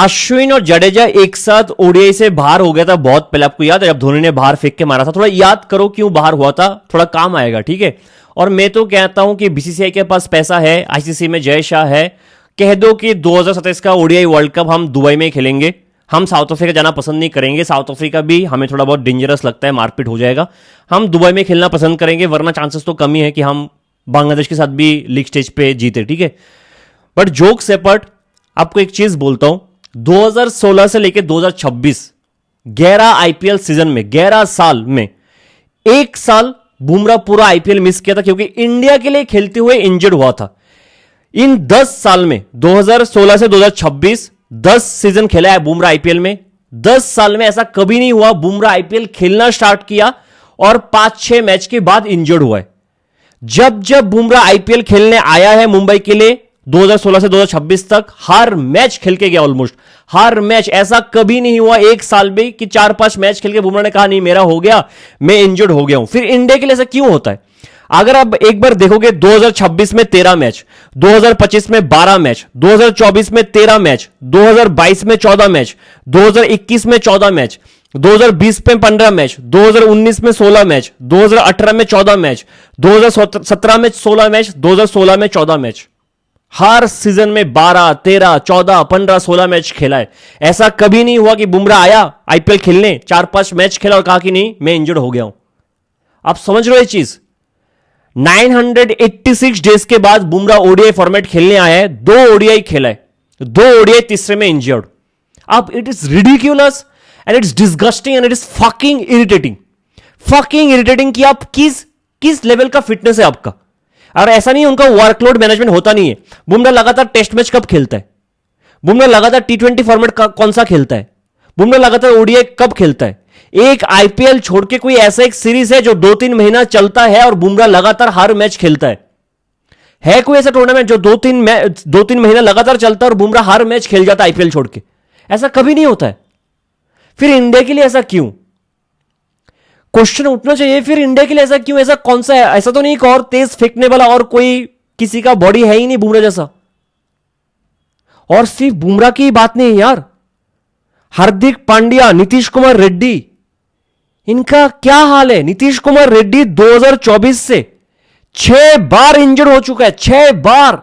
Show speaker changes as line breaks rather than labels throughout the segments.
अश्विन और जडेजा एक साथ ओडीआई से बाहर हो गया था बहुत पहले, आपको याद है जब धोनी ने बाहर फेंक के मारा था? थोड़ा याद करो क्यों बाहर हुआ था, थोड़ा काम आएगा, ठीक है। और मैं तो कहता हूं कि बीसीसीआई के पास पैसा है, आईसीसी में जय शाह है, कह दो कि 2027 का ओडीआई वर्ल्ड कप हम दुबई में खेलेंगे, हम साउथ अफ्रीका जाना पसंद नहीं करेंगे, साउथ अफ्रीका भी हमें थोड़ा बहुत डेंजरस लगता है, मारपीट हो जाएगा, हम दुबई में खेलना पसंद करेंगे, वरना चांसेस तो कम ही है कि हम बांग्लादेश के साथ भी लीग स्टेज पे जीते, ठीक है। बट जोक्स अपार्ट, आपको एक चीज बोलता हूं, 2016 से लेकर 2026 11 आईपीएल सीजन में, 11 साल में एक साल बुमराह पूरा आईपीएल मिस किया था क्योंकि इंडिया के लिए खेलते हुए इंजर्ड हुआ था। इन 10 साल में 2016 से 2026 10 सीजन खेला है बुमराह आईपीएल में। 10 साल में ऐसा कभी नहीं हुआ बुमराह आईपीएल खेलना स्टार्ट किया और 5-6 मैच के बाद इंजर्ड हुआ है। जब जब बुमराह आईपीएल खेलने आया है मुंबई के लिए 2016 से 2026 तक हर मैच खेल के गया, ऑलमोस्ट हर मैच। ऐसा कभी नहीं हुआ एक साल में कि 4-5 मैच खेल के बुमराह ने कहा नहीं मेरा हो गया, मैं इंजर्ड हो गया हूं। फिर इंडिया के लिए ऐसा क्यों होता है? अगर आप एक बार देखोगे 2026 में 13 मैच, 2025 में 12 मैच, 2024 में 13 मैच, 2022 में 14 मैच, 2021 में 14 मैच, 2020 में 15 मैच, 2019 में 16 मैच, 2018 में 14 मैच, 2017 में 16 मैच, 2016 में 14 मैच। हर सीजन में 12, 13, 14, 15, 16 मैच खेला है। ऐसा कभी नहीं हुआ कि बुमराह आया आईपीएल खेलने, 4-5 मैच खेला और कहा कि नहीं मैं इंजर्ड हो गया हूं। आप समझ रहे हो ये चीज? 986 डेज के बाद बुमराह ओडीआई फॉर्मेट खेलने आया है, 2 ओडीआई खेला है, 2 ओडीआई, तीसरे में इंजर्ड। अब it is ridiculous and it's disgusting and it is fucking irritating कि आप किस लेवल का फिटनेस है आपका। और ऐसा नहीं उनका वर्कलोड मैनेजमेंट होता नहीं है। बुमराह लगातार टेस्ट मैच कब खेलता है? बुमराह लगातार टी20 फॉर्मेट कौन सा खेलता है? बुमराह लगातार ओडीआई कब खेलता है? एक आईपीएल छोड़ के कोई ऐसा एक सीरीज है जो 2-3 महीना चलता है और बुमराह लगातार हर मैच खेलता है कोई ऐसा टूर्नामेंट जो 2-3 महीना लगातार चलता है और बुमराह हर मैच खेल जाता है आईपीएल छोड़ के? ऐसा कभी नहीं होता है। फिर इंडिया के लिए ऐसा क्यों? क्वेश्चन उठना चाहिए, फिर इंडिया के लिए ऐसा क्यों? ऐसा कौन सा है? ऐसा तो नहीं कि और तेज फेंकने वाला और कोई किसी का बॉडी है ही नहीं बुमराह जैसा। और सिर्फ बुमराह की बात नहीं यार, हार्दिक पांड्या, नीतीश कुमार रेड्डी, इनका क्या हाल है? नीतीश कुमार रेड्डी 2024 से 6 बार इंजर्ड हो चुका है, 6 बार।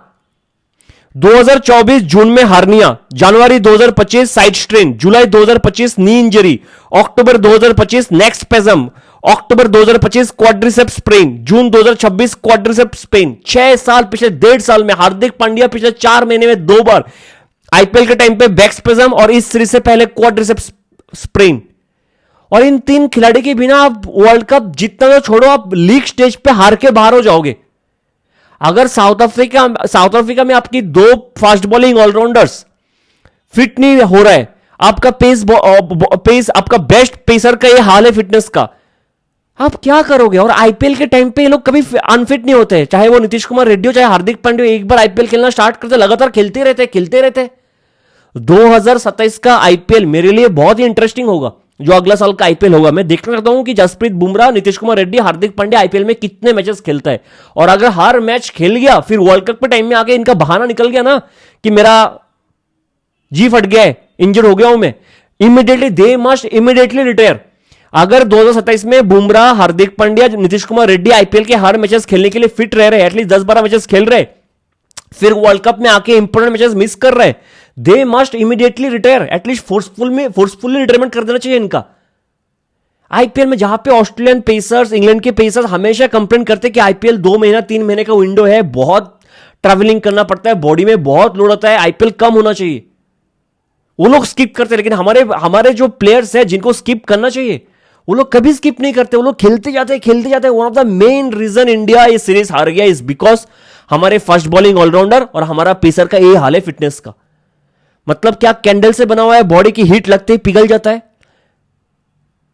2024 जून में हार्निया, जनवरी 2025 साइड स्ट्रेन, जुलाई 2025 नी इंजरी, अक्टूबर 2025 नेक स्पैज्म, अक्टूबर 2025 क्वाड्रिसेप्स स्प्रेन, जून 2026 क्वाड्रिसेप्स स्प्रेन। 6 साल, पिछले 1.5 साल में हार्दिक पांड्या पिछले 4 महीने में 2 बार, आईपीएल के टाइम पे बैक स्पैज्म और इस सीरीज से पहले क्वाड्रिसेप्स स्प्रेन। और इन 3 खिलाड़ी के बिना आप वर्ल्ड कप जीतना तो छोड़ो, आप लीग स्टेज पे हार के बाहर हो जाओगे। अगर साउथ अफ्रीका में आपकी 2 फास्ट बॉलिंग ऑलराउंडर्स फिट नहीं हो रहा है, आपका पेस आपका बेस्ट पेसर का ये हाल है फिटनेस का, आप क्या करोगे? और आईपीएल के टाइम पे ये लोग कभी अनफिट नहीं होते, चाहे वो नीतीश कुमार रेड्डी हो चाहे हार्दिक पांड्या। एक बार आईपीएल खेलना स्टार्ट करते लगातार खेलते रहते। 2027 का आईपीएल मेरे लिए बहुत ही इंटरेस्टिंग होगा, जो अगला साल का आईपीएल होगा। मैं देखना चाहता हूं कि जसप्रीत बुमराह, नीतीश कुमार रेड्डी, हार्दिक पांड्या आईपीएल में कितने मैचेस खेलता है। और अगर हर मैच खेल गया, फिर वर्ल्ड कप के टाइम में आके इनका बहाना निकल गया ना कि मेरा जी फट गया है, इंजर्ड हो गया हूं मैं, immediately they must immediately retire. अगर 2027 में बुमराह, हार्दिक पांड्या, नीतीश कुमार रेड्डी आईपीएल के हर मैचेस खेलने के लिए फिट रह रहे, एटलीस्ट 10-12 मैचेस खेल रहे, फिर वर्ल्ड कप में आके इंपोर्टेंट मैचेस मिस कर रहे, they must immediately retire. At least forcefully retirement कर देना चाहिए इनका। आईपीएल में जहां पे ऑस्ट्रेलियन पेसर्स, इंग्लैंड के पेसर्स हमेशा कंप्लेन करते कि आईपीएल 2 महीना 3 महीने का विंडो है, बहुत ट्रैवलिंग करना पड़ता है, बॉडी में बहुत लोड होता है, आईपीएल कम होना चाहिए, वो लोग स्किप करते। लेकिन हमारे जो प्लेयर्स हैं जिनको स्किप करना चाहिए, वो लोग कभी स्किप नहीं करते, वो लोग खेलते जाते हैं। One of the main reason India ये सीरीज हार गया इज बिकॉज हमारे फास्ट बॉलिंग ऑलराउंडर और हमारा पेसर का ये हाल है फिटनेस का। मतलब क्या कैंडल से बना हुआ है, बॉडी की हीट लगते ही पिघल जाता है।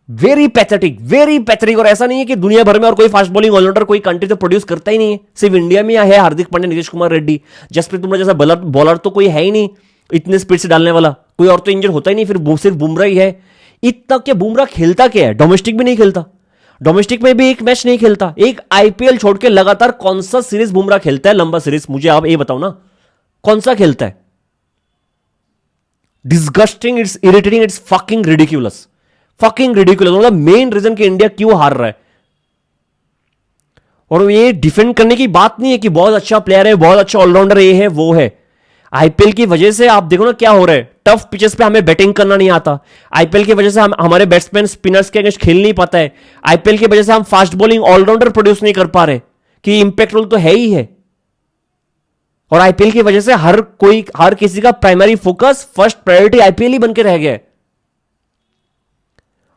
Very pathetic. और ऐसा नहीं है कि दुनिया भर में और कोई फास्ट बॉलिंग ऑलराउंडर कोई कंट्री तो प्रोड्यूस करता ही नहीं है, सिर्फ इंडिया में है हार्दिक पांड्या, नीतीश कुमार रेड्डी, जसप्रीत बुमराह जैसा बॉलर तो कोई है ही नहीं इतने स्पीड से डालने वाला, कोई और तो इंजर होता ही नहीं, फिर सिर्फ बुमराह ही है। इतना क्या बुमराह खेलता क्या है? डोमेस्टिक भी नहीं खेलता, डोमेस्टिक में भी एक मैच नहीं खेलता। एक आईपीएल छोड़ के लगातार कौन सा सीरीज बुमराह खेलता है? लंबा सीरीज मुझे आप ये बताओ ना, कौन सा खेलता है? Disgusting, it's irritating, it's fucking ridiculous, fucking ridiculous. मतलब मेन रीजन कि इंडिया क्यों हार रहा है। और ये डिफेंड करने की बात नहीं है कि बहुत अच्छा प्लेयर है, बहुत अच्छा ऑलराउंडर, ये है वो है। आईपीएल की वजह से आप देखो ना क्या हो रहा है, टफ पिचेस पे हमें बैटिंग करना नहीं आता। आईपीएल की वजह से हमारे बैट्समैन स्पिनर्स के अगेंस्ट खेल नहीं पाता है। आईपीएल की वजह से हम फास्ट बॉलिंग ऑलराउंडर प्रोड्यूस नहीं कर पा रहे, कि इंपैक्ट रोल तो है ही है। और आईपीएल की वजह से हर किसी का primary focus, first priority IPL ही बनके रह गया है।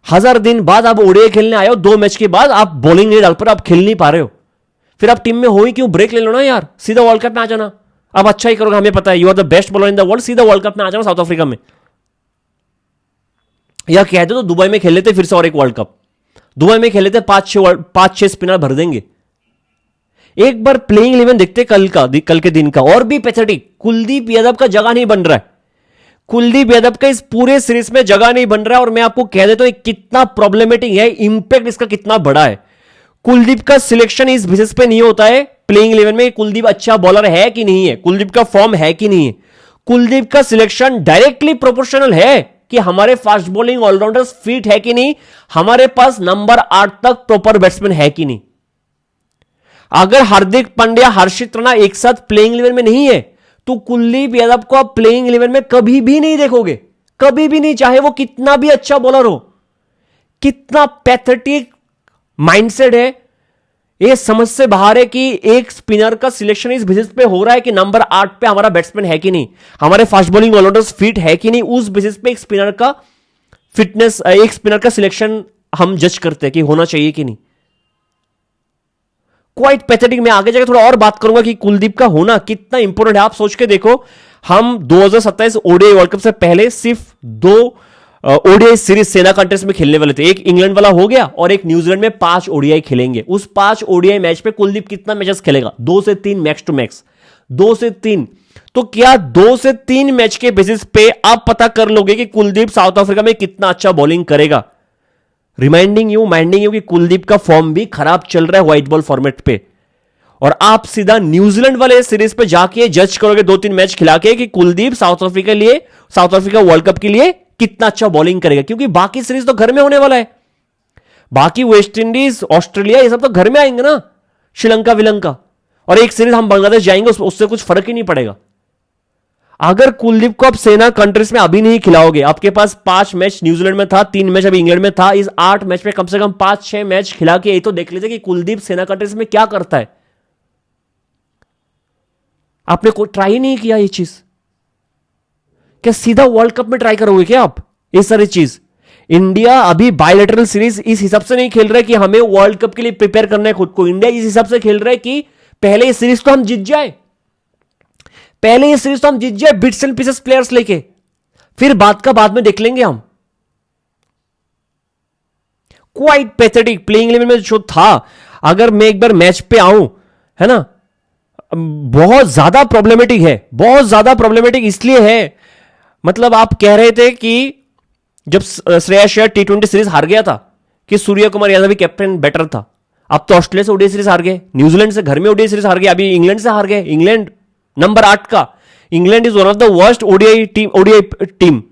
1000 दिन बाद आप ओडीआई खेलने आए हो, 2 मैच के बाद आप बॉलिंग नहीं डाल पर, आप खेल नहीं पा रहे हो। फिर आप टीम में हो ही क्यों, ब्रेक ले लो ना यार, सीधा वर्ल्ड कप में आ जाना। अब अच्छा ही करोगे, हमें पता है you are the best bowler in the world, सीधा वर्ल्ड कप में आ जाना साउथ अफ्रीका में। या कहते तो दुबई में खेल लेते फिर से और एक वर्ल्ड कप, दुबई में खेल लेते, 5-6 स्पिनर भर देंगे। एक बार प्लेइंग 11 देखते कल के दिन का, और भी पैथेटिक। कुलदीप यादव का जगह नहीं बन रहा है, कुलदीप यादव का इस पूरे सीरीज में जगह नहीं बन रहा है। और मैं आपको कह देता हूं कितना प्रॉब्लमेटिक है, इंपैक्ट इसका कितना बड़ा है। कुलदीप का सिलेक्शन इस बेसिस पे नहीं होता है प्लेइंग 11 में, कुलदीप अच्छा बॉलर है कि नहीं है, कुलदीप का फॉर्म है कि नहीं है। कुलदीप का सिलेक्शन डायरेक्टली प्रोपोर्शनल है कि हमारे फास्ट बॉलिंग ऑलराउंडर्स फिट है कि नहीं, हमारे पास नंबर 8 तक प्रॉपर बैट्समैन है कि नहीं। अगर हार्दिक पांड्या, हर्षित राणा एक साथ प्लेइंग 11 में नहीं है, तो कुलदीप यादव को आप प्लेइंग 11 में कभी भी नहीं देखोगे, कभी भी नहीं, चाहे वो कितना भी अच्छा बॉलर हो। कितना पैथेटिक माइंडसेट है, ये समझ से बाहर है कि एक स्पिनर का सिलेक्शन इस बेसिस पे हो रहा है कि नंबर 8 पे हमारा बैट्समैन है कि नहीं, हमारे फास्ट बॉलिंग ऑलराउंडर्स फिट है कि नहीं। उस बेसिस पे एक स्पिनर का फिटनेस, एक स्पिनर का सिलेक्शन हम जज करते हैं कि होना चाहिए कि नहीं। Quite pathetic. मैं आगे जाकर थोड़ा और बात करूंगा कि कुलदीप का होना कितना इंपॉर्टेंट है। आप सोच के देखो, हम 2027 ओडीआई वर्ल्ड कप से पहले सिर्फ 2 ओडीआई सीरीज सेना कंटेस्ट में खेलने वाले थे। एक इंग्लैंड वाला हो गया और एक न्यूजीलैंड में 5 ओडीआई खेलेंगे। उस 5 ओडीआई मैच पे कुलदीप कितना मैचेस खेलेगा? 2 से 3 मैक्स टू मैक्स, 2 से 3। तो क्या 2 से 3 मैच के बेसिस पे आप पता कर लोगे कि कुलदीप साउथ अफ्रीका में कितना अच्छा बॉलिंग करेगा? माइंडिंग यू कि कुलदीप का फॉर्म भी खराब चल रहा है व्हाइट बॉल फॉर्मेट पे, और आप सीधा न्यूजीलैंड वाले सीरीज पे जाके जज करोगे 2-3 मैच खिला के कि Kuldeep south Africa world cup के लिए कितना अच्छा बॉलिंग करेगा। क्योंकि बाकी सीरीज तो घर में होने वाला है, बाकी वेस्ट इंडीज, ऑस्ट्रेलिया, ये सब तो घर में आएंगे ना, श्रीलंका विलंका, और एक सीरीज हम बांग्लादेश जाएंगे, उससे कुछ फर्क ही नहीं पड़ेगा। अगर कुलदीप को आप सेना कंट्रीज में अभी नहीं खिलाओगे, आपके पास 5 मैच न्यूजीलैंड में था, 3 मैच अभी इंग्लैंड में था, इस 8 मैच में कम से कम 5-6 मैच खिला के ये तो देख लीजिए कि कुलदीप सेना कंट्रीज में क्या करता है। आपने कोई ट्राई नहीं किया ये चीज? क्या सीधा वर्ल्ड कप में ट्राई करोगे क्या आप ये सारी चीज? इंडिया अभी बायलैटरल सीरीज इस हिसाब से नहीं खेल रहा है कि हमें वर्ल्ड कप के लिए प्रिपेयर करना है खुद को। इंडिया इस हिसाब से खेल रहा है कि पहले ये सीरीज तो हम जीत जाए, बिट्स एंड पीसेस प्लेयर्स लेके, फिर बात का बाद में देख लेंगे हम। क्वाइट पैथेटिक प्लेइंग 11 में जो था। अगर मैं एक बार मैच पे आऊं, है ना, बहुत ज्यादा प्रॉब्लमेटिक है, बहुत ज्यादा प्रॉब्लमेटिक इसलिए है, मतलब आप कह रहे थे कि जब श्रेयस अय्यर T20 सीरीज हार गया था कि सूर्य कुमार यादव भी कैप्टन बेटर था। अब तो ऑस्ट्रेलिया से ओडीआई सीरीज हार गए, न्यूजीलैंड से घर में ओडीआई सीरीज हार गए, अभी इंग्लैंड से हार गए। इंग्लैंड नंबर 8 का, England is one of the worst ODI team.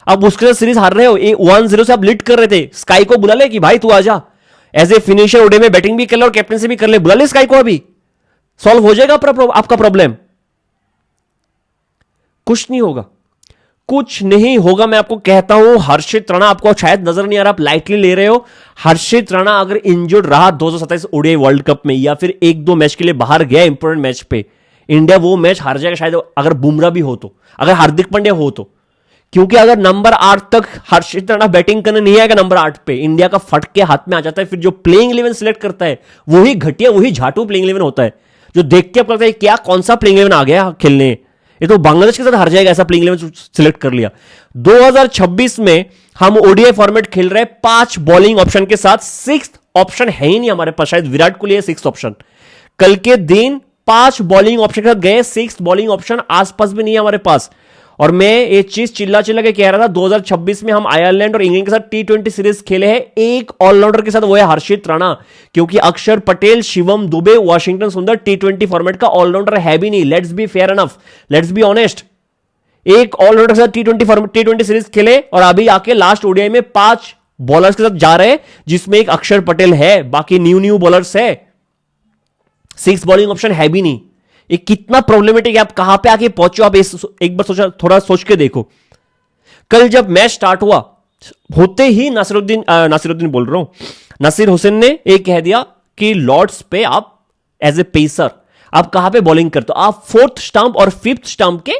अब उसके साथ सीरीज हार रहे हो, 1-0 से आप लीड कर रहे थे। स्काई को बुला ले कि भाई तू आजा, एज ए फिनिशर ओडीआई में बैटिंग भी कर ले और कैप्टनसी भी कर ले, बुला ले स्काई को, अभी सॉल्व हो जाएगा आपका प्रॉब्लम। कुछ नहीं होगा, कुछ नहीं होगा। मैं आपको कहता हूं, हर्षित राणा, आपको शायद नजर नहीं आ रहा, आप लाइटली ले रहे हो। हर्षित राणा अगर इंजर्ड रहा 2027 ओडीआई वर्ल्ड कप में, या फिर 1-2 मैच के लिए बाहर गया इंपोर्टेंट मैच पे, इंडिया वो मैच हार जाएगा शायद, अगर बुमराह भी हो तो, अगर हार्दिक पांड्या हो तो। क्योंकि अगर नंबर 8 तक हर्षित राणा बैटिंग करने नहीं आएगा, नंबर 8 पे इंडिया का फट के हाथ में आ जाता है। फिर जो प्लेइंग 11 सिलेक्ट करता है वही घटिया, वही झाटू प्लेइंग 11 होता है, जो देख के आप लगता है क्या कौन सा प्लेइंग 11 आ गया खेलने, ये तो बांग्लादेश के साथ हार जाएगा, ऐसा प्लेइंग 11 सिलेक्ट कर लिया। 2026 में हम ओडीआई फॉर्मेट खेल रहे हैं 5 बॉलिंग ऑप्शन के साथ, 6th ऑप्शन है ही नहीं हमारे पास, शायद विराट कोहली है 6th ऑप्शन। कल के दिन 5 बॉलिंग ऑप्शन के साथ गए, 6th बॉलिंग ऑप्शन आसपास भी नहीं है हमारे पास। और मैं ये चीज चिल्ला चिल्ला के कह रहा था, 2026 में हम आयरलैंड और इंग्लैंड के साथ T20 सीरीज खेले हैं एक ऑलराउंडर के साथ, वो है हर्षित राणा। क्योंकि अक्षर पटेल, शिवम दुबे, वाशिंगटन सुंदर T20 फॉर्मेट का ऑलराउंडर है भी नहीं। Let's be fair enough, let's be honest. एक ऑलराउंडर के साथ टी20 सीरीज खेले और अभी आके लास्ट ओडीआई में 5 बॉलर्स के साथ जा रहे हैं, जिसमें एक अक्षर पटेल है, बाकी न्यू बॉलर्स है, 6 बॉलिंग ऑप्शन है भी नहीं। ये कितना प्रॉब्लमेटिक है, आप कहां पे आके पहुंचो। आप एक बार थोड़ा सोच के देखो। कल जब मैच स्टार्ट हुआ होते ही नासिरुद्दीन बोल रहा हूं, नासिर हुसैन ने एक कह दिया कि लॉर्ड्स पे आप एज ए पेसर आप कहां पे बॉलिंग करते हो, आप 4th स्टंप और 5th स्टंप के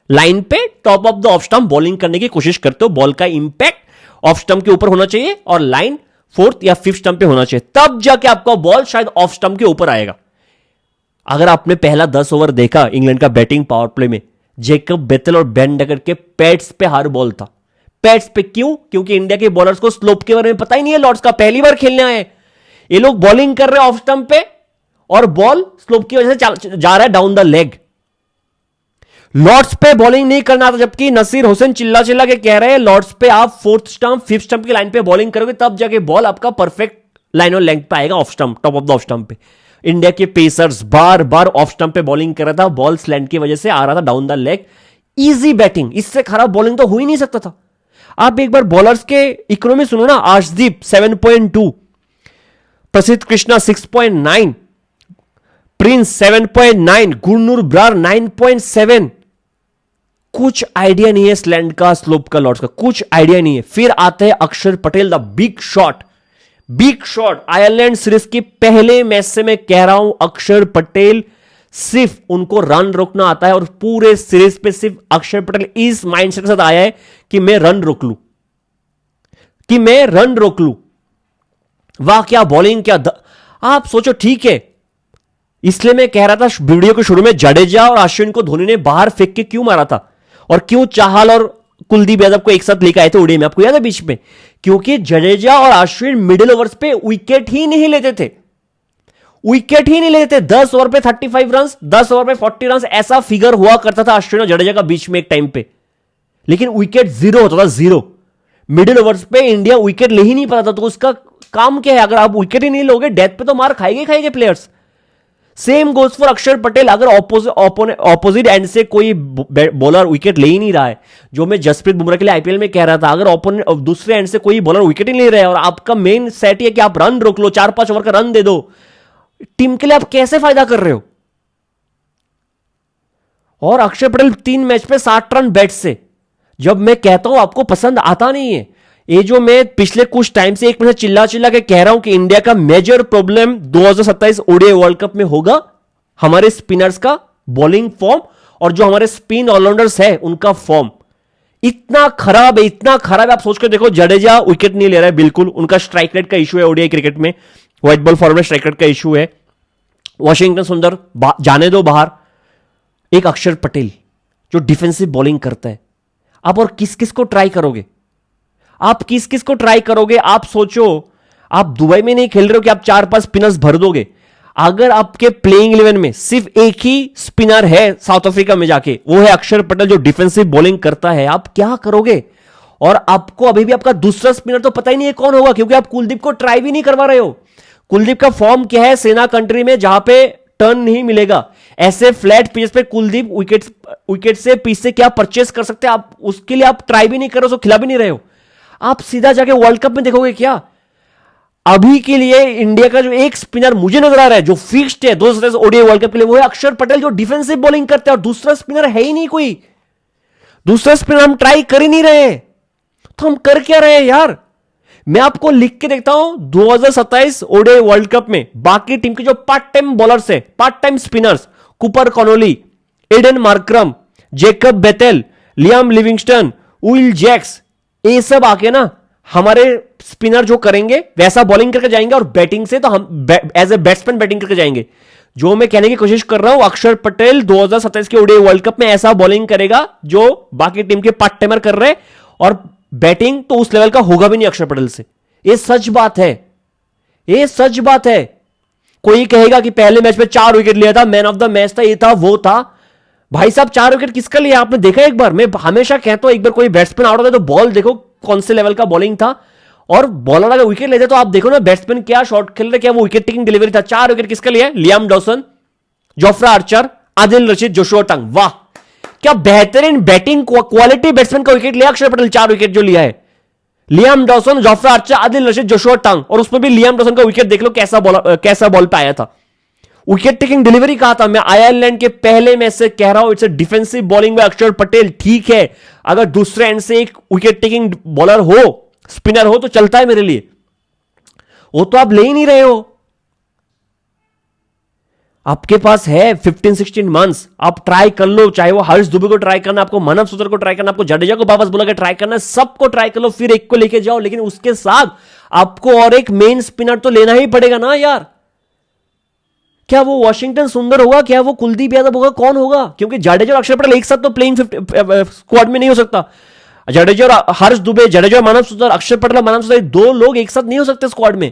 लाइन पे top of the off stump bowling करने की कोशिश करते हो। बॉल का इंपैक्ट ऑफ स्टंप के ऊपर होना चाहिए और लाइन 4th या 5th स्टंप पे होना चाहिए, तब जाके आपका बॉल शायद ऑफ स्टंप के ऊपर आएगा। अगर आपने पहला 10 ओवर देखा इंग्लैंड का बैटिंग पावर प्ले में, जेकब बेथेल और बेन डकर के पैड्स पे हर बॉल था। पैड्स पे क्यों? क्योंकि इंडिया के बॉलर्स को स्लोप के बारे में पता ही नहीं है। लॉर्ड्स का पहली बार खेलने आए, ये लोग बॉलिंग कर रहे हैं ऑफ स्टंप पे और बॉल स्लोप की वजह से जा रहा है डाउन द लेग। लॉर्ड्स पे बॉलिंग नहीं करना था, जबकि नसीर हुसैन चिल्ला के कह रहे हैं लॉर्ड्स पे आप 4th स्टंप 5th स्टंप की लाइन पे बॉलिंग करोगे तब जाके बॉल आपका परफेक्ट लाइन और लेंथ पे आएगा off stump, top of the off stump पे। इंडिया के पेसर्स बार बार ऑफ स्टंप पे बॉलिंग कर रहा था, बॉल स्लैंट की वजह से आ रहा था down the leg. Easy batting, इससे खराब बॉलिंग तो हो ही नहीं सकता था। आप एक बार बॉलर्स के इकोनॉमी सुनो ना, आर्शदीप 7.2, प्रसिद्ध कृष्णा 6.9, प्रिंस 7.9, गुरनूर ब्रार 9.7। कुछ आइडिया नहीं है स्लैंट का, स्लोप का, लॉर्ड्स का, कुछ आइडिया नहीं है। फिर आते हैं अक्षर Patel, the big shot. Ireland series के पहले मैच से मैं कह रहा हूं, अक्षर पटेल सिर्फ उनको रन रोकना आता है और पूरे सीरीज पे सिर्फ अक्षर पटेल इस माइंडसेट के साथ आया है कि मैं रन रोक लूं, वाह क्या बॉलिंग, क्या आप सोचो। ठीक है, इसलिए मैं कह रहा था वीडियो के शुरू में, जडेजा और अश्विन को धोनी ने बाहर फेंक के क्यों मारा था और क्यों चाहल और कुलदीप यादव को एक साथ लेकर आए थे ओडीआई में, आपको याद है बीच में? क्योंकि जडेजा और अश्विन मिडिल ओवर्स पे विकेट ही नहीं लेते थे। 10 ओवर पे 35 रन, 10 ओवर पे 40 रन, ऐसा फिगर हुआ करता था अश्विन और जडेजा का बीच में एक टाइम पे, लेकिन विकेट 0 होता था, 0। मिडिल ओवर्स पे इंडिया विकेट ले ही नहीं पाता था। तो उसका काम क्या है? अगर आप विकेट ही नहीं लोगे, डेथ पे तो मार खाएंगे प्लेयर्स। सेम गोज फॉर अक्षर पटेल। अगर ऑपोजिट एंड से कोई बॉलर विकेट ले ही नहीं रहा है, जो मैं जसप्रीत बुमराह के लिए आईपीएल में कह रहा था, अगर दूसरे एंड से कोई बॉलर विकेट ही नहीं ले रहा है और आपका मेन सेट है कि आप रन रोक लो, 4-5 ओवर का रन दे दो, टीम के लिए आप कैसे फायदा कर रहे हो? और अक्षर पटेल 3 मैच पे 60 रन बैट से। जब मैं कहता हूं आपको पसंद आता नहीं है, ये जो मैं पिछले कुछ टाइम से एक मिनट चिल्ला के कह रहा हूं कि इंडिया का major problem 2027 ODI world cup में होगा हमारे स्पिनर्स का बॉलिंग फॉर्म और जो हमारे स्पिन ऑलराउंडर्स है उनका फॉर्म इतना खराब है। आप सोच कर देखो, जडेजा विकेट नहीं ले रहा है बिल्कुल, उनका स्ट्राइक रेट का इशू है ओडीआई क्रिकेट में, white ball format strike rate का इशू है। वॉशिंगटन सुंदर जाने दो बाहर, एक अक्षर पटेल जो डिफेंसिव बॉलिंग करता है। आप और किस किस को ट्राई करोगे? आप सोचो, आप दुबई में नहीं खेल रहे हो कि आप 4-5 स्पिनर्स भर दोगे। अगर आपके प्लेइंग 11 में सिर्फ एक ही स्पिनर है साउथ अफ्रीका में जाके, वो है अक्षर पटेल जो डिफेंसिव बॉलिंग करता है, आप क्या करोगे? और आपको अभी भी आपका दूसरा स्पिनर तो पता ही नहीं है कौन होगा, क्योंकि आप कुलदीप को ट्राई भी नहीं करवा रहे हो। कुलदीप का फॉर्म क्या है सेना कंट्री में, जहां पे टर्न नहीं मिलेगा, ऐसे फ्लैट पिचेस पे कुलदीप विकेट से पिच से क्या परचेस कर सकते हैं आप, उसके लिए आप ट्राई भी नहीं कर रहे हो, उसको खिला भी नहीं रहे हो। आप सीधा जाके वर्ल्ड कप में देखोगे क्या? अभी के लिए इंडिया का जो एक स्पिनर मुझे नजर आ रहा है जो फिक्स्ड है 2027 ओडीआई वर्ल्ड कप के लिए, वो है अक्षर पटेल जो डिफेंसिव बॉलिंग करते हैं, और दूसरा स्पिनर है ही नहीं कोई। दूसरा स्पिनर हम ट्राई कर ही नहीं रहे, तो हम कर क्या रहे हैं यार? मैं आपको लिख के देखता हूं 2027 ओडीआई वर्ल्ड कप में बाकी टीम के जो पार्ट टाइम बॉलर्स है, part time spinners, Cooper Connolly, Aiden Markram, Jacob Bethell, Liam Livingstone, Will Jacks, ये सब आके ना हमारे स्पिनर जो करेंगे वैसा बॉलिंग करके जाएंगे, और बैटिंग से तो हम एज ए बैट्समैन बैटिंग करके जाएंगे। जो मैं कहने की कोशिश कर रहा हूं, अक्षर पटेल 2027 के ओडीआई वर्ल्ड कप में ऐसा बॉलिंग करेगा जो बाकी टीम के पार्ट टाइमर कर रहे हैं, और बैटिंग तो उस लेवल का होगा भी नहीं अक्षर पटेल से। ये सच बात है। कोई कहेगा कि पहले मैच में 4 विकेट लिया था, मैन ऑफ द मैच था, ये था वो था। भाई साहब 4 विकेट किसका लिया आपने देखा एक बार? मैं हमेशा कहता हूं एक बार कोई बैट्समैन आउट होता है तो बॉल देखो कौन से लेवल का बॉलिंग था, और बॉलर अगर विकेट लेते तो आप देखो ना बैट्समैन क्या शॉट खेल रहे, क्या वो विकेट टेकिंग डिलीवरी था। 4 विकेट किसका लिया? Liam Dawson, Jofra Archer, Adil Rashid, Joshua Tongue. वाह क्या बेहतरीन बैटिंग क्वालिटी बैट्समैन का विकेट लिया अक्षर पटेल, 4 विकेट जो लिया है। Liam Dawson, Jofra Archer, Adil Rashid, Joshua Tongue, और उसमें भी लियाम डॉसन का विकेट देख लो कैसा बॉल पे आया था। विकेट टेकिंग डिलीवरी कहा था मैं आयरलैंड के पहले मैच से कह रहा हूं, it's a defensive bowling bye अक्षर पटेल। ठीक है, अगर दूसरे एंड से एक विकेट टेकिंग बॉलर हो, स्पिनर हो, तो चलता है मेरे लिए। वो तो आप ले ही नहीं रहे हो। आपके पास है 15-16 मंथ्स, आप ट्राई कर लो। चाहे वो हर्ष दुबे को ट्राई करना, आपको मानव सूत्र को ट्राई करना, आपको जडेजा को वापस बुला के ट्राई करना, सबको ट्राई कर लो, फिर एक को लेके जाओ। लेकिन उसके साथ आपको और एक मेन स्पिनर तो लेना ही पड़ेगा ना यार। क्या वो वॉशिंगटन सुंदर होगा, क्या वो कुलदीप यादव होगा, कौन होगा? क्योंकि जडेजा और अक्षर पटेल एक साथ तो प्लेइंग स्क्वाड में नहीं हो सकता। जडेजा और हर्ष दुबे, जडेजा और मानव सूत्र, अक्षर पटेल और मानव सूत्र, 2 लोग एक साथ नहीं हो सकते स्क्वाड में।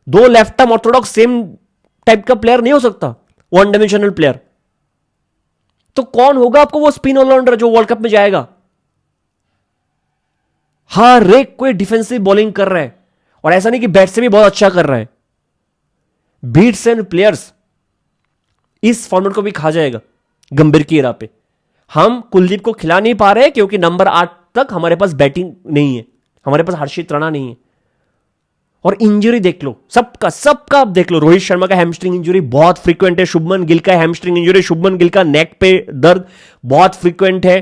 2 left arm Orthodox same type का प्लेयर नहीं हो सकता, वन डायमेंशनल प्लेयर। तो कौन होगा आपको वो स्पिन ऑलराउंडर जो वर्ल्ड कप में जाएगा? हर एक कोई डिफेंसिव बॉलिंग कर रहा है, और ऐसा नहीं कि बैट से भी बहुत अच्छा कर रहा है। बीट्स एंड प्लेयर्स इस फॉर्मेट को भी खा जाएगा गंभीर की एरा पे। हम कुलदीप को खिला नहीं पा रहे क्योंकि नंबर 8 तक हमारे पास बैटिंग नहीं है, हमारे पास हर्षित राणा नहीं है। और इंजरी देख लो, सबका आप देख लो। रोहित शर्मा का हैमस्ट्रिंग इंजरी बहुत फ्रीक्वेंट है, शुभमन गिल का हैमस्ट्रिंग इंजरी, शुभमन गिल का नेक पे दर्द बहुत फ्रीक्वेंट है।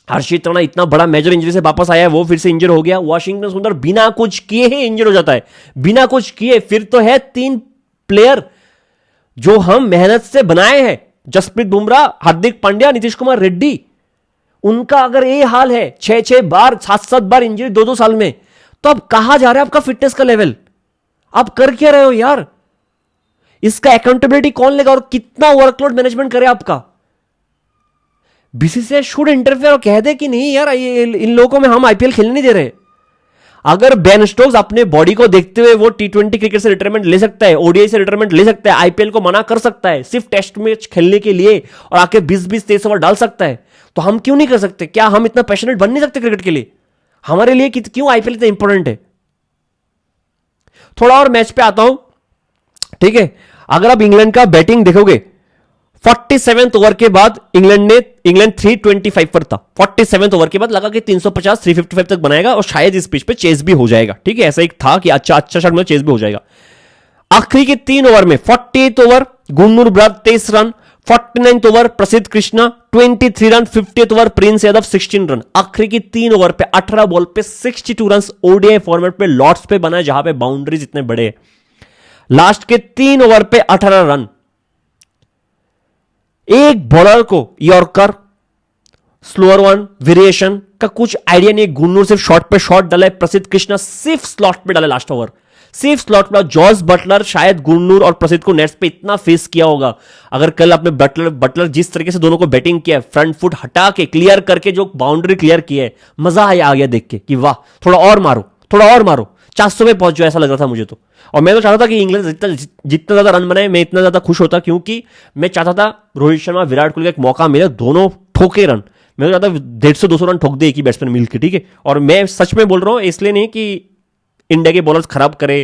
हर्षित राणा इतना बड़ा मेजर इंजरी से वापस आया है, वो फिर से इंजर हो गया। वॉशिंगटन सुंदर बिना कुछ किए ही इंजर हो जाता है, बिना कुछ किए। फिर तो है 3 प्लेयर जो हम मेहनत से बनाए हैं, जसप्रीत बुमराह, हार्दिक पांड्या, नीतीश कुमार रेड्डी। उनका अगर ये हाल है, 6-6 बार, 7-7 बार इंजरी 2-2 साल में, तो अब कहां जा रहा है आपका फिटनेस का लेवल? आप कर क्या रहे हो यार? इसका अकाउंटेबिलिटी कौन लेगा और कितना वर्कलोड मैनेजमेंट करे आपका? बीसीसीआई शुड इंटरफेयर और कह दे कि नहीं यार, इन लोगों में हम आईपीएल खेलने नहीं दे रहे। अगर बेन स्टोक्स अपने बॉडी को देखते हुए वो T20 क्रिकेट से रिटायरमेंट ले सकता है, ओडीआई से रिटायरमेंट ले सकता है, आईपीएल को मना कर सकता है सिर्फ टेस्ट मैच खेलने के लिए, और आके 20-23 ओवर डाल सकता है, तो हम क्यों नहीं कर सकते? क्या हम इतना पैशनेट बन नहीं सकते क्रिकेट के लिए? हमारे लिए क्यों आईपीएल इतना इंपॉर्टेंट है? थोड़ा और मैच पे आता हूं, ठीक है। अगर आप इंग्लैंड का बैटिंग देखोगे, 47वें ओवर के बाद इंग्लैंड 325 पर था। 47वें ओवर के बाद लगा कि 350 355 तक बनाएगा और शायद इस पिच पे चेस भी हो जाएगा, ठीक है। ऐसा एक था कि अच्छा शॉट में चेस भी हो जाएगा। आखिरी के 3 ओवर में 48 ओवर गुन्नूर ब्राद 23 रन, 49th ओवर प्रसिद्ध Krishna 23 run, 50th over Prince Yadav 16 run. आखिरी की 3 ओवर पे 18 बॉल पे 62 रन ओडीआई फॉर्मेट पे लॉर्ड्स पे बना, जहां पे बाउंड्रीज इतने बड़े हैं। लास्ट के 3 ओवर पे 18 रन। एक बॉलर को यॉर्कर, स्लोअर वन, वेरिएशन का कुछ आइडिया नहीं। गुन्नूर सिर्फ शॉट पे शॉट डाला है, प्रसिद्ध कृष्णा सिर्फ स्लॉट पे डाला लास्ट ओवर, सिर्फ स्लॉट पे। जॉस बटलर शायद गुन्नूर और प्रसिद्ध को नेट्स पे इतना फेस किया होगा। अगर कल आपने बटलर जिस तरीके से दोनों को बैटिंग किया, फ्रंट फुट हटा के क्लियर करके जो बाउंड्री क्लियर की है, मजा आ गया देख के कि वाह, थोड़ा और मारो, थोड़ा और मारो, 400 में पहुंच जाओ, ऐसा लग रहा था मुझे तो। और मैं तो चाहता था कि इंग्लैंड जितना ज्यादा रन बनाए, मैं इतना ज्यादा खुश होता, क्योंकि मैं चाहता था रोहित शर्मा, विराट कोहली का एक मौका मिले, दोनों ठोके रन। मैं तो चाहता 150-200 रन ठोक दे एक ही बैट्समैन मिल के, ठीक है। और मैं सच में बोल रहा हूं, इसलिए नहीं कि इंडिया के बॉलर्स खराब करे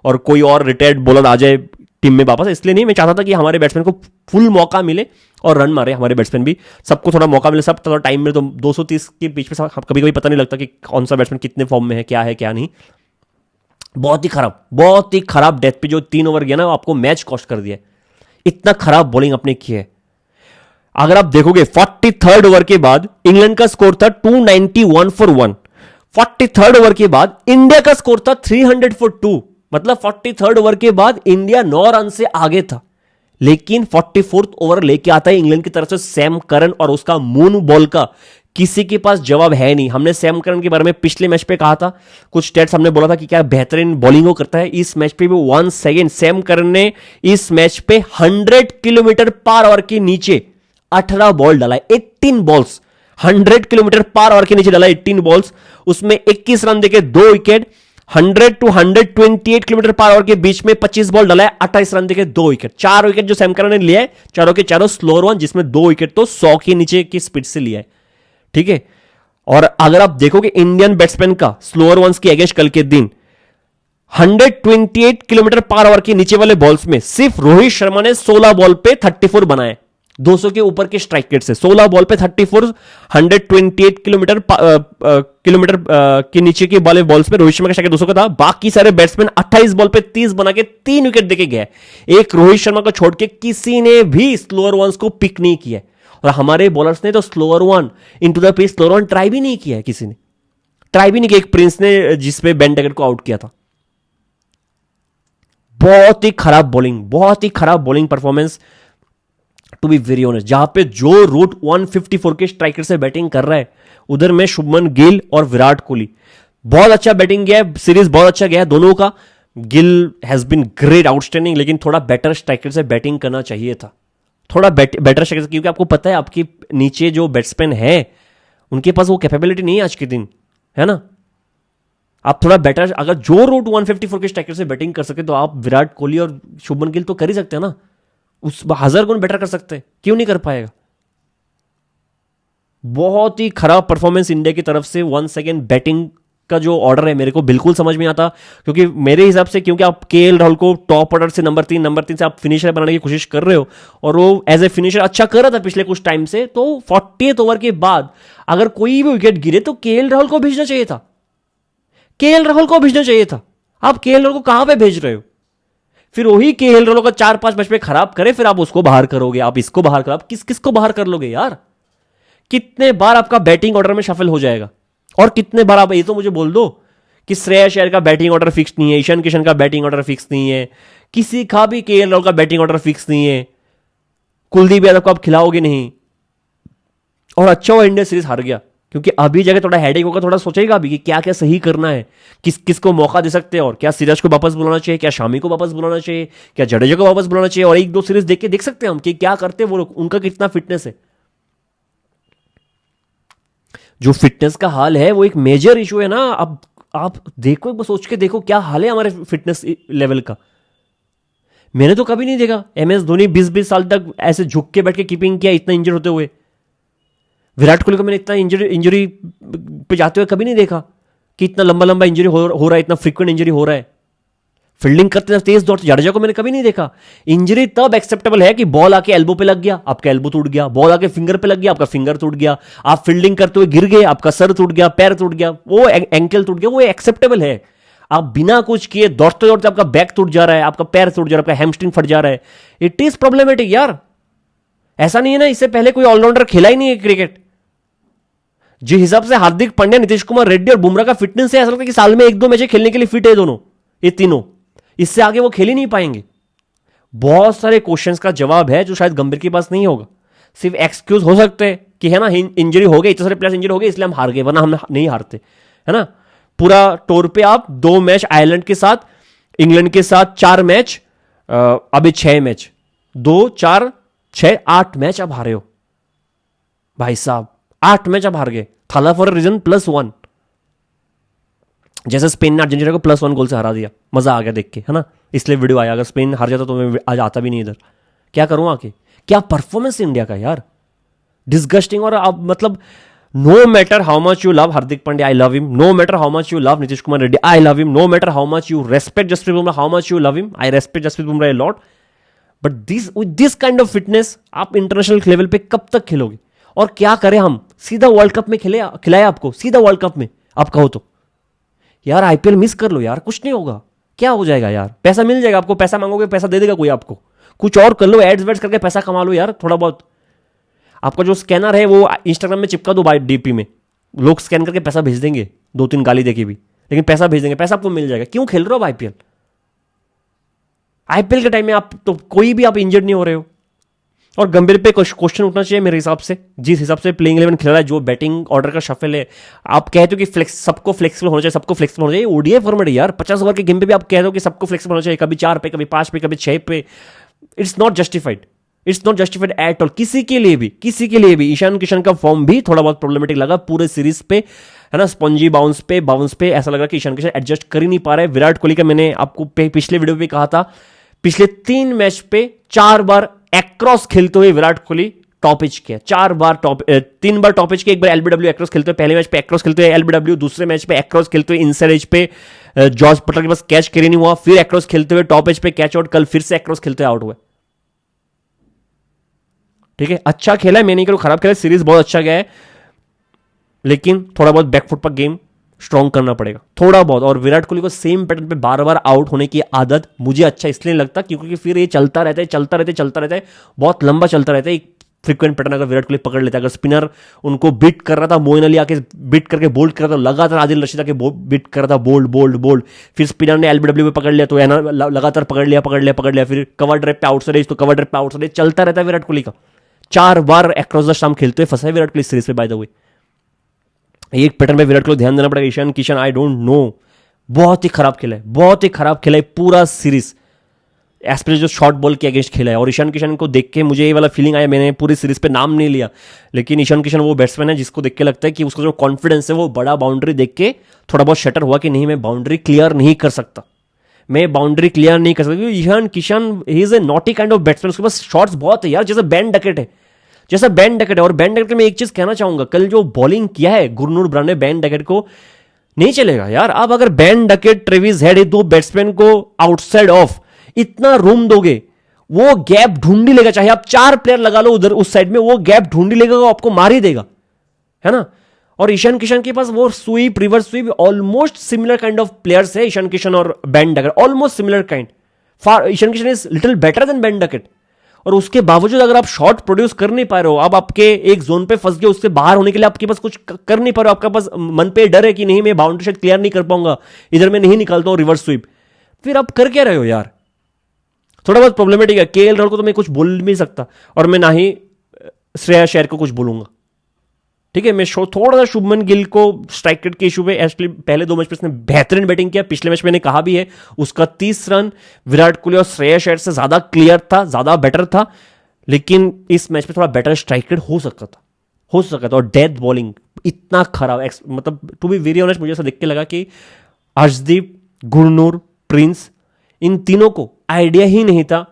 और कोई और रिटायर्ड बॉलर आ जाए टीम में वापस, इसलिए नहीं। मैं चाहता था कि हमारे बैट्समैन को फुल मौका मिले और रन मारे हमारे बैट्समैन भी, सबको थोड़ा मौका मिले, सब थोड़ा टाइम मिले। तो 230 के बीच में कभी कभी पता नहीं लगता कि कौन सा बैट्समैन कितने फॉर्म में है क्या नहीं। बहुत ही खराब डेथ पे जो 3 ओवर गया ना, आपको मैच कॉस्ट कर दिया। इतना खराब बॉलिंग अपने की है। अगर आप देखोगे 43rd ओवर के बाद इंग्लैंड का स्कोर था 291 फॉर 1। 43rd ओवर के बाद इंडिया का स्कोर था 300 फॉर 2। मतलब 43rd ओवर के बाद इंडिया 9 रन से आगे था। लेकिन 44th ओवर लेके आता है इंग्लैंड की तरफ से सैम करन, और उसका मून बॉल का किसी के पास जवाब है नहीं। हमने सैम करन के बारे में पिछले मैच पे कहा था, कुछ स्टेट्स हमने बोला था कि क्या बेहतरीन बॉलिंग वो करता है। इस मैच पे भी 1 सेकेंड सैम करन ने इस मैच पे 100 किलोमीटर पर आवर के नीचे 18 बॉल डाला है, 18 बॉल्स 100 किलोमीटर पर आवर के नीचे डाला 18 बॉल्स, उसमें 21 रन देके 2 wicket. 100 to 128 kilometre per hour के बीच में 25 बॉल डाला है, 28 रन देके 2 विकेट। 4 विकेट जो सैम करन ने लिया है, चारों के चारों स्लोअर वन, जिसमें 2 विकेट तो 100 के नीचे की स्पीड से लिया है, ठीक है। और अगर आप देखोगे इंडियन बैट्समैन का स्लोअर वंस के अगेंस्ट कल के दिन 128 किलोमीटर पर आवर के नीचे वाले बॉल्स में सिर्फ रोहित शर्मा ने 16 बॉल पे 34 बनाए। 200 के ऊपर के स्ट्राइक रेट से, 16 बॉल पे 34, 128 किलोमीटर के नीचे के वाले बॉल्स पे रोहित शर्मा का स्ट्राइक 200 का था। बाकी सारे बैट्समैन 28 बॉल पे 30 बना के 3 विकेट देके गए। एक रोहित शर्मा को छोड़ के किसी ने भी स्लोअर वंस को पिक नहीं किया, और हमारे बॉलर्स ने तो slower one into the pace slower one try भी नहीं किया है, किसी ने ट्राई भी नहीं किया। एक प्रिंस ने जिसपे बेन डगेट को आउट किया था। बहुत ही खराब bowling performance to be very honest. जहां पे जो रूट 154 के स्ट्राइकर से बैटिंग कर रहा है, उधर में शुभमन गिल और विराट कोहली बहुत अच्छा बैटिंग गया है, सीरीज बहुत अच्छा गया है दोनों का। Gill has been great, outstanding, लेकिन थोड़ा बेटर स्ट्राइकर से बैटिंग करना चाहिए था, थोड़ा बेटर स्ट्राइकर, क्योंकि आपको पता है आपके नीचे जो बैट्समैन है उनके पास वो कैपेबिलिटी नहीं है आज के दिन, है ना। आप थोड़ा बेटर, अगर जो रूट 154 के स्ट्राइकर से बैटिंग कर सके तो आप विराट कोहली और शुभमन गिल तो कर ही सकते हैं ना, उस 1000 गुण बेटर कर सकते हैं, क्यों नहीं कर पाएगा। बहुत ही खराब परफॉर्मेंस इंडिया की तरफ से। वन सेकेंड बैटिंग का जो ऑर्डर है मेरे को बिल्कुल समझ में आता, क्योंकि मेरे हिसाब से, क्योंकि आप केएल राहुल को टॉप ऑर्डर से नंबर 3 से आप फिनिशर बनाने की कोशिश कर रहे हो, और वो एज ए फिनिशर अच्छा कर रहा था पिछले कुछ टाइम से, तो 40th ओवर के बाद अगर कोई भी विकेट गिरे तो केएल राहुल को भेजना चाहिए था, केएल राहुल को भेजना चाहिए था। आप केएल राहुल को कहां पे भेज रहे हो? फिर वही केएल राहुल का 4-5 मैच में खराब करे, फिर आप उसको बाहर करोगे, आप इसको बाहर करो, आप किसको बाहर कर लोगे यार? कितने बार आपका बैटिंग ऑर्डर में शफल हो जाएगा, और कितने बार आप ये तो मुझे बोल दो कि श्रेयस अय्यर का बैटिंग ऑर्डर फिक्स नहीं है, ईशान किशन का बैटिंग ऑर्डर फिक्स नहीं है, किसी का भी केएल राहुल का बैटिंग ऑर्डर फिक्स नहीं है, कुलदीप यादव को आप खिलाओगे नहीं, और अच्छा वो इंडिया सीरीज हार गया। क्योंकि अभी जगह थोड़ा हेडेक होगा, थोड़ा सोचेगा अभी कि क्या क्या सही करना है, किसको मौका दे सकते हैं, और क्या सिराज को वापस बुलाना चाहिए, क्या शामी को वापस बुलाना चाहिए, क्या जडेजा को वापस बुलाना चाहिए, और 1-2 सीरीज देख के देख सकते हैं हम कि क्या करते हैं वो लोग, उनका कितना फिटनेस है। जो फिटनेस का हाल है वो एक मेजर इशू है ना। अब आप देखो, सोच के देखो क्या हाल है हमारे फिटनेस लेवल का। मैंने तो कभी नहीं देखा एमएस धोनी 20-20 साल तक ऐसे झुक के बैठ के कीपिंग किया इतना इंजर होते हुए। विराट कोहली को मैंने इतना इंजरी पे जाते हुए कभी नहीं देखा कि इतना लंबा लंबा इंजरी हो रहा है, इतना फ्रीक्वेंट इंजरी हो रहा है। फील्डिंग करते तेज दौड़ते जडेजा को मैंने कभी नहीं देखा। इंजरी तब एक्सेप्टेबल है कि बॉल आके एल्बो पे लग गया, आपका एल्बो टूट गया, बॉल आके फिंगर पे लग गया, आपका फिंगर टूट गया, आप फील्डिंग करते हुए गिर गए, आपका सर टूट गया, पैर टूट गया, वो एंकल टूट गया, वो एक्सेप्टेबल है। आप बिना कुछ किए दौड़ते दौड़ते आपका बैक टूट जा रहा है, आपका पैर टूट जा रहा है, आपका हैमस्ट्रिंग फट जा रहा है, इट इज प्रॉब्लमेटिक यार। ऐसा नहीं है ना इससे पहले कोई ऑलराउंडर खेला ही नहीं है क्रिकेट। जिस हिसाब से हार्दिक पांड्या, नीतीश कुमार रेड्डी और बुमराह का फिटनेस है, ऐसा लगता है कि साल में 1-2 मैच खेलने के लिए फिट है दोनों, ये तीनों। इससे आगे वो खेल ही नहीं पाएंगे। बहुत सारे क्वेश्चंस का जवाब है जो शायद गंभीर के पास नहीं होगा। सिर्फ एक्सक्यूज हो सकते हैं कि है ना इंजरी हो गई, इतने सारे प्लेयर्स इंजरी हो गए इसलिए हम हार गए, वरना हम नहीं हारते, है ना। पूरा टूर पे आप 2 मैच आयरलैंड के साथ, इंग्लैंड के साथ 4 मैच, अभी 6 मैच, 2, 4, 6, 8 मैच आप हारे हो भाई साहब। 8 मैच आप हार गए, थाला फॉर अ रीजन +1। जैसे स्पेन ने अर्जेंटीना को +1 गोल से हरा दिया, मजा आ गया देख के, है ना, इसलिए वीडियो आया। अगर स्पेन हार जाता तो मैं आज आता भी नहीं इधर। क्या करूं आके, क्या परफॉर्मेंस इंडिया का यार, डिस्गस्टिंग। और अब मतलब no matter how much you love Hardik Pandya, I love him. No matter how much you love Nitish Kumar Reddy, I love him. No matter how much you respect Jasprit Bumrah, how much you love him, I respect Jasprit Bumrah a lot. But this kind of fitness आप international level पे कब तक खेलोगे? और क्या करें हम, सीधा वर्ल्ड कप में खिलाया आपको, सीधा वर्ल्ड कप में आप कहो तो यार आईपीएल मिस कर लो यार, कुछ नहीं होगा, क्या हो जाएगा यार, पैसा मिल जाएगा आपको, पैसा मांगोगे पैसा दे देगा कोई आपको, कुछ और कर लो, एड्स वेड्स करके पैसा कमा लो यार थोड़ा बहुत। आपका जो स्कैनर है वो इंस्टाग्राम में चिपका दो बाय डीपी में, लोग स्कैन करके पैसा भेज देंगे, 2-3 गाली देके भी, लेकिन पैसा भेज देंगे, पैसा आपको मिल जाएगा। क्यों खेल रहे हो आईपीएल? आईपीएल के टाइम में आप तो कोई भी आप इंजर्ड नहीं हो रहे हो। और गंभीर पे क्वेश्चन उठना चाहिए मेरे हिसाब से, जिस हिसाब से प्लेइंग 11 खेल रहा है, जो बैटिंग ऑर्डर का शफल है। आप कहते हो कि सबको फ्लेक्सिबल होना चाहिए, सबको फ्लेक्सिबल होना चाहिए, ओडीआई फॉर्मेट है यार, 50 ओवर के गेम पे भी आप कहते हो कि सबको फ्लेक्सिबल होना चाहिए, कभी 4 पे, कभी 5 पे, कभी 6 पे। It's not justified, it's not justified at all, किसी के लिए भी। ईशान किशन का फॉर्म भी थोड़ा बहुत प्रॉब्लमेटिक लगा पूरे सीरीज पे, है ना, स्पॉन्जी बाउंस पे ऐसा लगा कि ईशान किशन एडजस्ट कर ही नहीं पा रहे। विराट कोहली का मैंने आपको पिछले वीडियो पे कहा था, पिछले 3 मैच पे 4 बार एक्रॉस खेलते हुए विराट कोहली टॉप पिच किया, 3 बार टॉप पिच किया, एक बार एलबीडब्ल्यू एक्रॉस खेलते हुए, पहले मैच पे एक्रॉस खेलते हुए एलबीडब्ल्यू, दूसरे मैच पे एक्रॉस खेलते हुए इनसाइड एज पे जॉर्ज बटलर के पास कैच कैरी नहीं हुआ, फिर एक्रॉस खेलते हुए टॉप एज पे कैच आउट, कल फिर से एक्रॉस खेलते हुए आउट हुए। ठीक है, अच्छा खेला है, मैं नहीं करूँ खराब खेला है, सीरीज बहुत अच्छा गया है, लेकिन थोड़ा बहुत बैकफुट पर गेम स्ट्रॉन्ग करना पड़ेगा थोड़ा बहुत। और विराट कोहली को सेम पैटर्न पे बार बार आउट होने की आदत मुझे अच्छा इसलिए लगता क्योंकि फिर ये चलता रहता है, बहुत लंबा चलता रहता है। एक फ्रीक्वेंट पैटर्न अगर विराट कोहली पकड़ लेता है, अगर स्पिनर उनको बीट कर रहा था, मोइन अली आके बीट करके बोल्ड कर रहा था, लगातार आदिल रशीद आके बीट कर रहा था, बोल्ड, फिर स्पिनर ने एलबीडब्ल्यू पे पकड़ लिया तो लगातार पकड़ लिया, फिर कवर ड्राइव पे आउटसाइड तो कवर ड्राइव पे आउटसाइड, चलता रहता है विराट कोहली का। 4 बार अक्रॉस द स्टंप खेलते हुए फंसा है विराट कोहली सीरीज पे बाय द वे। एक पैटर्न पे विराट कोहली ध्यान देना पड़ेगा। Ishan Kishan I don't know, बहुत ही खराब खेला है पूरा सीरीज, एस्पेशली जो शॉर्ट बॉल के अगेंस्ट खेला है। और ईशान किशन को देख के मुझे ये वाला फीलिंग आया, मैंने पूरी सीरीज पे नाम नहीं लिया, लेकिन ईशान किशन वो बैट्समैन है जिसको देख के लगता है कि उसका जो कॉन्फिडेंस है वो बड़ा बाउंड्री देख के थोड़ा बहुत शटर हुआ कि नहीं मैं बाउंड्री क्लियर नहीं कर सकता, Ishan Kishan he is a naughty kind of batsman, उसके पास शॉट्स बहुत है यार, जैसा बेन डकेट है। और बेन डकेट में एक चीज कहना चाहूंगा, कल जो बॉलिंग किया है गुरनूर ब्रांड ने बेन डकेट को, नहीं चलेगा यार। आप अगर बेन डकेट, ट्रेविस हेड, ये 2 बैट्समैन को आउटसाइड ऑफ इतना रूम दोगे, वो गैप ढूंढ ही लेगा, चाहे आप 4 प्लेयर लगा लो उधर उस साइड में, वो गैप ढूंढ ही लेगा, वो आपको मार ही देगा, है ना। और ईशान किशन के पास वो sweep, reverse sweep, almost similar kind of players है ईशान किशन और Ben Duckett, almost similar kind. Ishan Kishan is little better than Ben Duckett, और उसके बावजूद अगर आप शॉट प्रोड्यूस कर नहीं पा रहे हो, अब आपके एक जोन पे फंस गए, उससे बाहर होने के लिए आपके पास कुछ कर नहीं पा रहे हो, आपके पास मन पे डर है कि नहीं मैं बाउंड्री शायद क्लियर नहीं कर पाऊंगा, इधर मैं नहीं निकालता हूं रिवर्स स्वीप, फिर आप कर क्या रहे हो यार। थोड़ा बहुत प्रॉब्लमेटिक है। केएल राहुल को तो मैं कुछ बोल नहीं सकता, और मैं ना ही श्रेयस अय्यर को कुछ बोलूंगा, ठीक है। मैं थोड़ा सा शुभमन गिल को स्ट्राइक रेट के इशू पे, एक्चुअली पहले 2 मैच में उसने बेहतरीन बैटिंग किया, पिछले मैच मैंने कहा भी है उसका 30 रन विराट कोहली और श्रेयस अय्यर से ज्यादा क्लियर था, ज्यादा बेटर था, लेकिन इस मैच में थोड़ा बेटर स्ट्राइक रेट हो सकता था। और डेथ बॉलिंग इतना खराब, मतलब टू बी वेरी ऑनेस्ट मुझे ऐसा देख के लगा कि अर्शदीप, गुरनूर, प्रिंस, इन तीनों को आइडिया ही नहीं था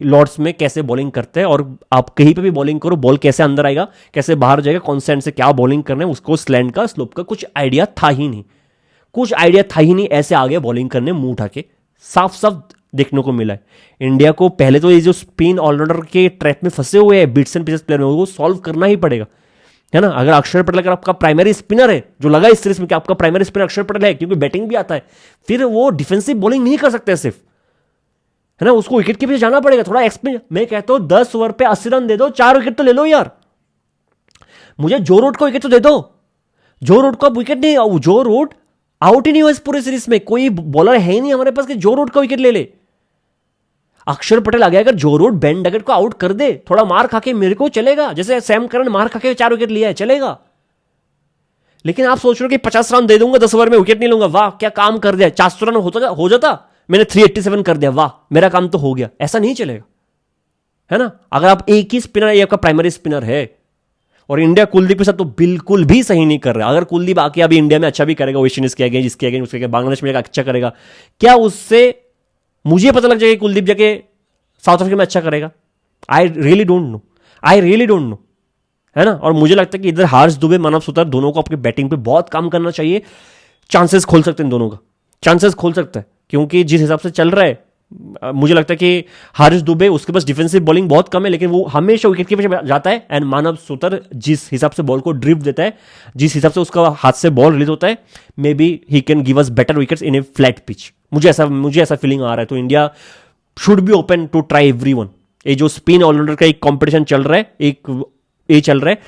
लॉर्ड्स में कैसे बॉलिंग करते हैं, और आप कहीं पे भी बॉलिंग करो बॉल कैसे अंदर आएगा, कैसे बाहर जाएगा, कौन से एंड से क्या बॉलिंग करना है, उसको स्लैंट का, स्लोप का कुछ आइडिया था ही नहीं। ऐसे आगे बॉलिंग करने मुंह उठा के साफ देखने को मिला है। इंडिया को पहले तो ये जो स्पिन ऑलराउंडर के ट्रैप में फंसे हुए हैं बिट्स एंड पीसेस प्लेयर में, वो सॉल्व करना ही पड़ेगा, है ना। अगर अक्षर पटेल अगर आपका प्राइमरी स्पिनर है, जो लगा इस सीरीज में कि आपका प्राइमरी स्पिनर अक्षर पटेल है क्योंकि बैटिंग भी आता है, फिर वो डिफेंसिव बॉलिंग नहीं कर सकते सिर्फ, है ना, उसको विकेट के पीछे जाना पड़ेगा, थोड़ा एक्सपीरियंस। मैं कहता हूं 10 ओवर पे 80 रन दे दो, 4 विकेट तो ले लो यार। मुझे जो रूट को विकेट तो दे दो, जो रूट को आप विकेट नहीं, जो रूट आउट ही नहीं हुआ इस पूरे सीरीज में, कोई बॉलर है ही नहीं हमारे पास कि जो रूट का विकेट ले ले। अक्षर पटेल आ गया, अगर जो रूट बेन डकेट को आउट कर दे, थोड़ा मार खाके, मेरे को चलेगा, जैसे सैम करन मार खाके 4 विकेट लिया है, चलेगा। लेकिन आप सोच रहे हो कि 50 रन दे दूंगा 10 ओवर में, विकेट नहीं लूंगा, वाह क्या काम कर दिया, 400 रन हो जाता, मैंने 387 कर दिया, वाह मेरा काम तो हो गया, ऐसा नहीं चलेगा, है ना। अगर आप एक ही स्पिनर, ये आपका प्राइमरी स्पिनर है, और इंडिया कुलदीप के साथ तो बिल्कुल भी सही नहीं कर रहा। अगर कुलदीप आके अभी इंडिया में अच्छा भी करेगा, वेस्ट इंडीज के अगेंस्ट, जिसके अगेंस्ट, उसके बांग्लादेश में अच्छा करेगा, क्या उससे मुझे पता लग जाएगा कुलदीप जाके साउथ अफ्रीका में अच्छा करेगा? आई रियली डोंट नो, है ना। और मुझे लगता है कि इधर हार्श दुबे, मानव सुतार दोनों को अपनी बैटिंग पे बहुत काम करना चाहिए, चांसेस खोल सकते हैं दोनों का, चांसेस खोल सकता है, क्योंकि जिस हिसाब से चल रहा है मुझे लगता है कि हारिस दुबे, उसके पास डिफेंसिव बॉलिंग बहुत कम है, लेकिन वो हमेशा विकेट के पीछे जाता है। एंड मानव सुतर जिस हिसाब से बॉल को ड्रिफ्ट देता है, जिस हिसाब से उसका हाथ से बॉल रिलीज होता है, maybe he can give us better wickets in a flat pitch. मुझे ऐसा फीलिंग आ रहा है। तो India should be open to try everyone. ये जो स्पिन ऑलराउंडर का एक कॉम्पिटिशन चल रहा है,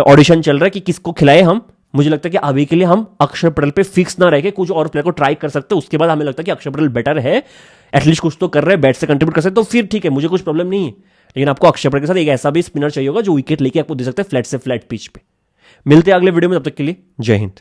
ऑडिशन चल रहा है कि किसको खिलाए हम, मुझे लगता है कि अभी के लिए हम अक्षर पटेल पे फिक्स ना रह के कुछ और प्लेयर को ट्राई कर सकते हैं। उसके बाद हमें लगता है कि अक्षर पटेल बेटर है, एटलीस्ट कुछ तो कर रहे हैं, बैट से कंट्रीब्यूट कर सकते, तो फिर ठीक है, मुझे कुछ प्रॉब्लम नहीं है। लेकिन आपको अक्षर पटेल के साथ एक ऐसा भी स्पिनर चाहिए होगा जो विकेट लेके आपको दे सकता है फ्लैट से फ्लैट पिच पे। मिलते हैं अगले वीडियो में, तब तक के लिए जय हिंद।